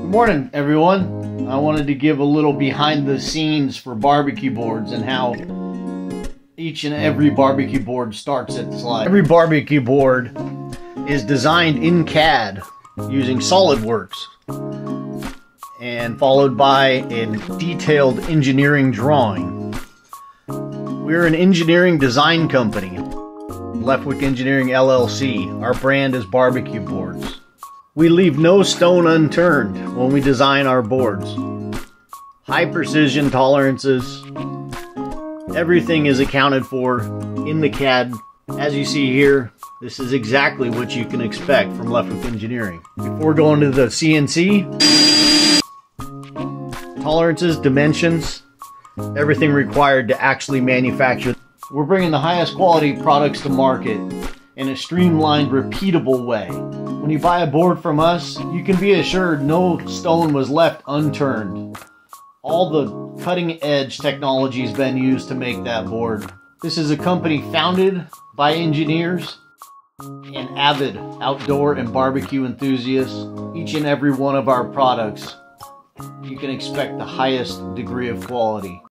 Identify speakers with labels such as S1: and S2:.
S1: Good morning, everyone. I wanted to give a little behind the scenes for barbecue boards and how each and every barbecue board starts its life. Every barbecue board is designed in CAD using SolidWorks and followed by a detailed engineering drawing. We're an engineering design company, Leftwick Engineering LLC. Our brand is barbecue boards. We leave no stone unturned when we design our boards. High precision tolerances. Everything is accounted for in the CAD. As you see here, this is exactly what you can expect from Leftwick Engineering. Before going to the CNC, tolerances, dimensions, everything required to actually manufacture. We're bringing the highest quality products to market in a streamlined, repeatable way. When you buy a board from us, you can be assured no stone was left unturned. All the cutting edge technology has been used to make that board. This is a company founded by engineers and avid outdoor and barbecue enthusiasts. Each and every one of our products, you can expect the highest degree of quality.